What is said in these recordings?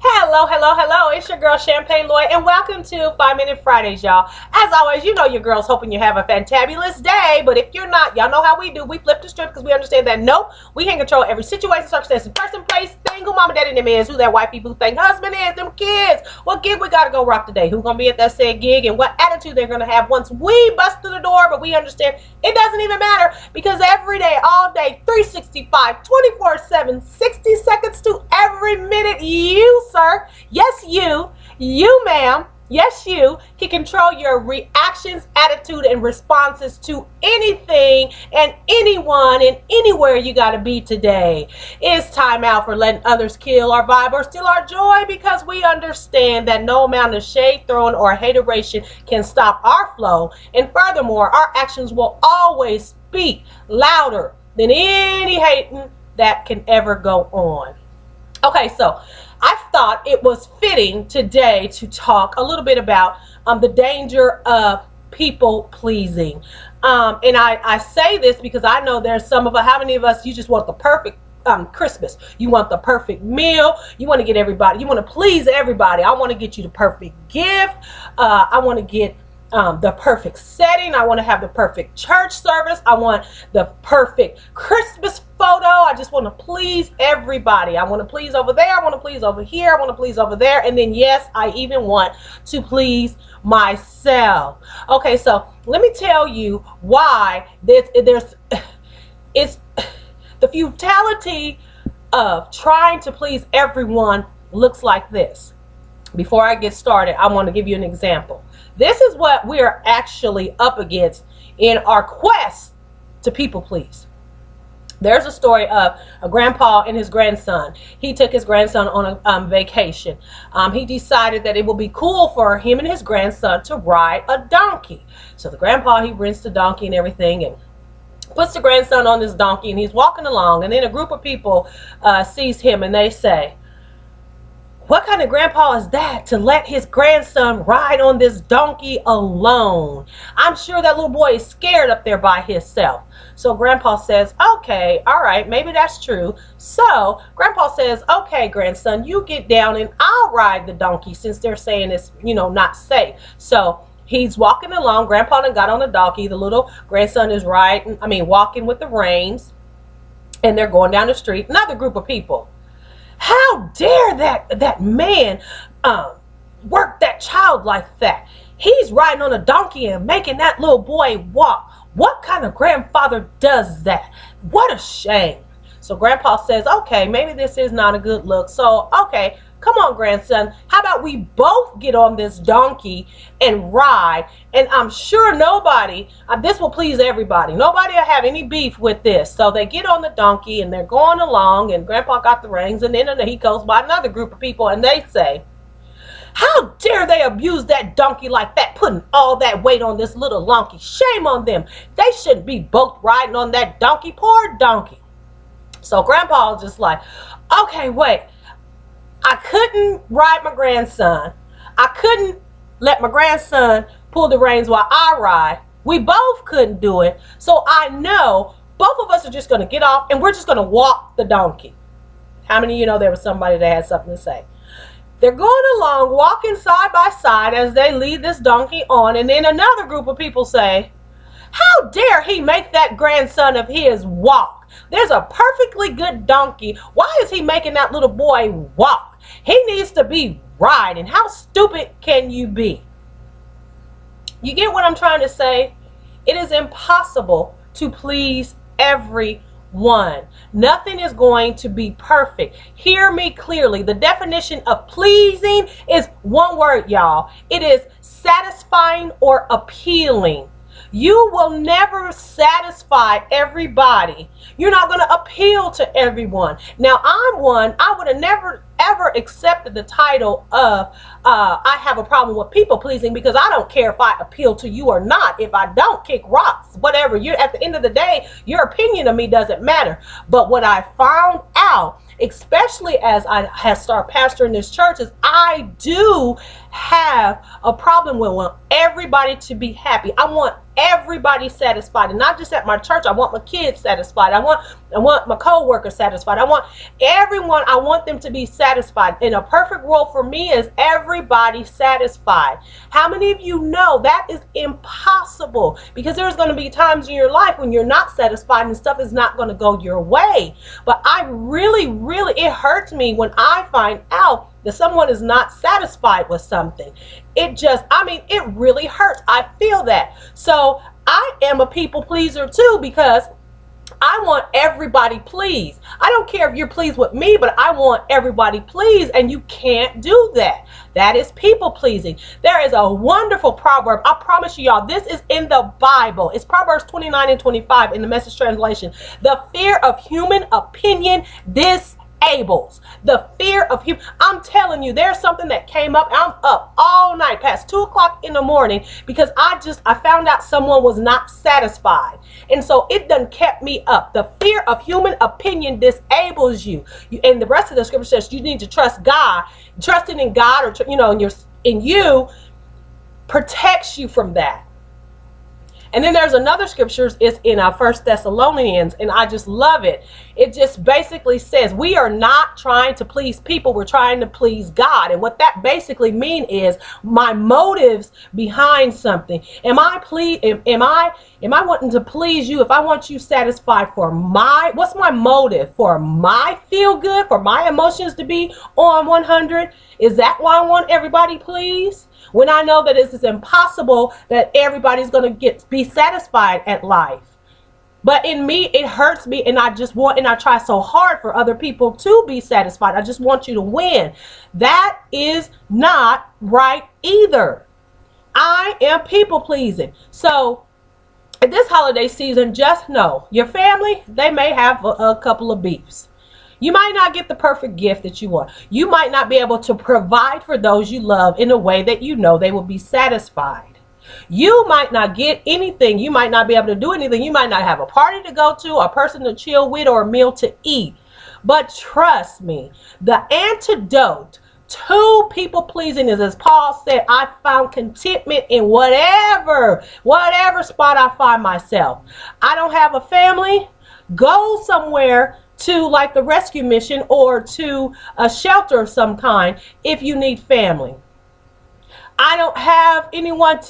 Hello, hello, hello. It's your girl Champagne Lloyd, and welcome to 5 Minute Fridays, y'all. As always, you know your girl's hoping you have a fantabulous day, but if you're not, y'all know how we do. We flip the script because we understand that nope, we can control every situation, circumstance, person, place, thing, who mama, daddy, them is, who that white people think husband is, them kids. What gig we gotta go rock today? Who's gonna be at that said gig, and what attitude they're gonna have once we bust through the door, but we understand it doesn't even matter because every day, all day, 365, 24/7, 60 seconds to every minute, you, sir, yes, you, ma'am, yes, you can control your reactions, attitude, and responses to anything and anyone and anywhere you got to be today. It's time out for letting others kill our vibe or steal our joy, because we understand that no amount of shade thrown or hateration can stop our flow. And furthermore, our actions will always speak louder than any hating that can ever go on. Okay, so I thought it was fitting today to talk a little bit about the danger of people pleasing. And I say this because I know there's some of us, how many of us, you just want the perfect Christmas. You want the perfect meal. You want to get everybody. You want to please everybody. I want to get you the perfect gift. I want to get the perfect setting. I want to have the perfect church service. I want the perfect Christmas photo. I just want to please everybody. I want to please over there. I want to please over here. I want to please over there. And then, yes, I even want to please myself. Okay, so let me tell you why it's the futility of trying to please everyone looks like this. Before I get started, I want to give you an example. This is what we are actually up against in our quest to people please. There's a story of a grandpa and his grandson. He took his grandson on a vacation. He decided that it would be cool for him and his grandson to ride a donkey. So the grandpa, he rents the donkey and everything and puts the grandson on this donkey, and he's walking along, and then a group of people sees him and they say, "What kind of grandpa is that to let his grandson ride on this donkey alone? I'm sure that little boy is scared up there by himself." So grandpa says, "Okay, all right, maybe that's true." So grandpa says, "Okay, grandson, you get down and I'll ride the donkey since they're saying it's, not safe." So he's walking along. Grandpa done got on the donkey. The little grandson is walking with the reins, and they're going down the street. Another group of people. "How dare that man work that child like that? He's riding on a donkey and making that little boy walk. What kind of grandfather does that? What a shame." So grandpa says, "Okay, maybe this is not a good look. So, okay, come on, grandson. How about we both get on this donkey and ride? And I'm sure nobody, this will please everybody. Nobody will have any beef with this." So they get on the donkey and they're going along, and grandpa got the reins, and then he goes by another group of people and they say, "How dare they abuse that donkey like that, putting all that weight on this little donkey? Shame on them. They shouldn't be both riding on that donkey. Poor donkey." So grandpa was just like, "Okay, wait. I couldn't ride my grandson. I couldn't let my grandson pull the reins while I ride. We both couldn't do it. So I know both of us are just going to get off and we're just going to walk the donkey." How many of you know there was somebody that had something to say? They're going along, walking side by side as they lead this donkey on. And then another group of people say, "How dare he make that grandson of his walk? There's a perfectly good donkey. Why is he making that little boy walk? He needs to be riding. How stupid can you be?" You get what I'm trying to say? It is impossible to please everyone. Nothing is going to be perfect. Hear me clearly. The definition of pleasing is one word, y'all. It is satisfying or appealing. You will never satisfy everybody. You're not going to appeal to everyone. Now, I would have never ever accepted the title of I have a problem with people pleasing, because I don't care if I appeal to you or not. If I don't, kick rocks, whatever. You're at the end of the day, your opinion of me doesn't matter. But what I found out, especially as I have started pastoring this church, is I do have a problem with wanting everybody to be happy. I want everybody satisfied, and not just at my church. I want my kids satisfied. I want my co-workers satisfied. I want everyone. I want them to be satisfied. And a perfect world for me is everybody satisfied. How many of you know that is impossible? Because there's going to be times in your life when you're not satisfied and stuff is not going to go your way. But I really, it hurts me when I find out that someone is not satisfied with something. It really hurts. I feel that. So I am a people pleaser too, because I want everybody pleased. I don't care if you're pleased with me, but I want everybody pleased, and you can't do that. That is people pleasing. There is a wonderful proverb. I promise you, y'all, this is in the Bible. It's Proverbs 29 and 25 in the Message translation. The fear of human opinion disables. The fear of human. I'm telling you, there's something that came up. I'm up all night past 2 o'clock in the morning because I found out someone was not satisfied. And so it done kept me up. The fear of human opinion disables you. And the rest of the scripture says you need to trust God. Trusting in God, or in you protects you from that. And then there's another scripture, it's in 1 Thessalonians, and I just love it. It just basically says we are not trying to please people, we're trying to please God. And what that basically means is my motives behind something. Am I wanting to please you? If I want you satisfied what's my motive? For my feel good, for my emotions to be on 100? Is that why I want everybody pleased? When I know that it is impossible that everybody's going to be satisfied at life. But in me, it hurts me, and I try so hard for other people to be satisfied. I just want you to win. That is not right either. I am people pleasing. So in this holiday season, just know your family, they may have a couple of beefs. You might not get the perfect gift that you want. You might not be able to provide for those you love in a way that you know they will be satisfied. You might not get anything. You might not be able to do anything. You might not have a party to go to, a person to chill with, or a meal to eat. But trust me, the antidote to people pleasing is, as Paul said, I found contentment in whatever spot I find myself. I don't have a family. Go somewhere to like the rescue mission or to a shelter of some kind if you need family. I don't have anyone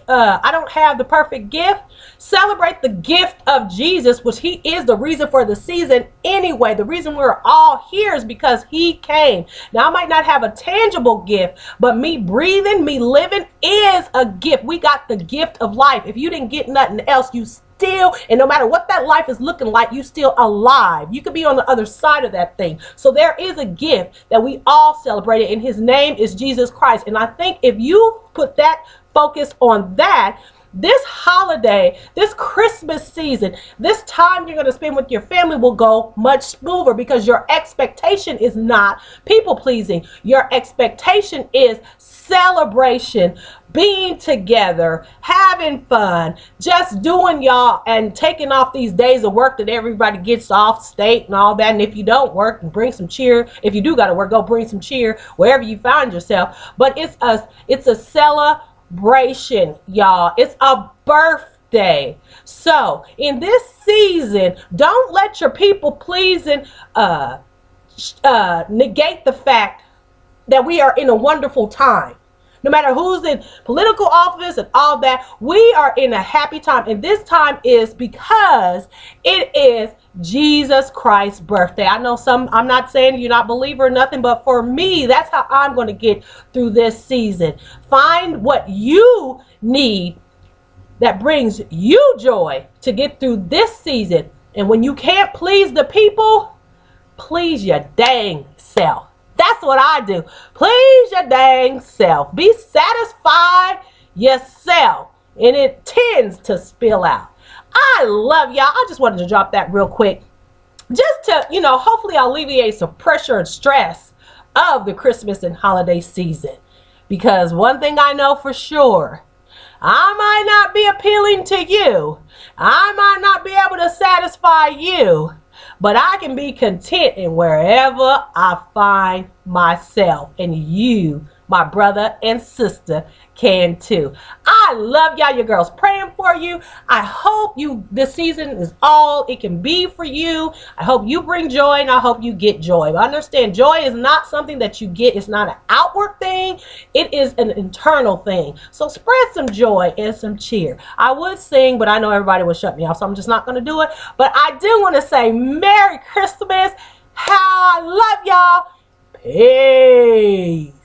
I don't have the perfect gift. Celebrate the gift of Jesus, which he is the reason for the season anyway. The reason we're all here is because he came. Now, I might not have a tangible gift, but me breathing, me living is a gift. We got the gift of life. If you didn't get nothing else, you still, and no matter what that life is looking like, you still alive. You could be on the other side of that thing. So there is a gift that we all celebrated, and his name is Jesus Christ. And I think if you put that focus on that, this holiday, this Christmas season, this time you're going to spend with your family will go much smoother, because your expectation is not people pleasing. Your expectation is celebration, being together, having fun, just doing y'all and taking off these days of work that everybody gets off state and all that. And if you don't work, bring some cheer. If you do got to work, go bring some cheer wherever you find yourself. But it's a celebration, y'all. It's a birthday. So in this season, don't let your people pleasing negate the fact that we are in a wonderful time. No matter who's in political office and all that, we are in a happy time. And this time is because it is Jesus Christ's birthday. I know I'm not saying you're not a believer or nothing, but for me, that's how I'm going to get through this season. Find what you need that brings you joy to get through this season. And when you can't please the people, please your dang self. That's what I do. Please your dang self. Be satisfied yourself. And it tends to spill out. I love y'all. I just wanted to drop that real quick. Just to, hopefully I'll alleviate some pressure and stress of the Christmas and holiday season. Because one thing I know for sure, I might not be appealing to you. I might not be able to satisfy you. But I can be content in wherever I find myself. And you my brother and sister can too. I love y'all. Your girl's praying for you. I hope this season is all it can be for you. I hope you bring joy, and I hope you get joy. But understand, joy is not something that you get. It's not an outward thing. It is an internal thing. So spread some joy and some cheer. I would sing, but I know everybody would shut me off, so I'm just not going to do it. But I do want to say Merry Christmas. I love y'all. Peace.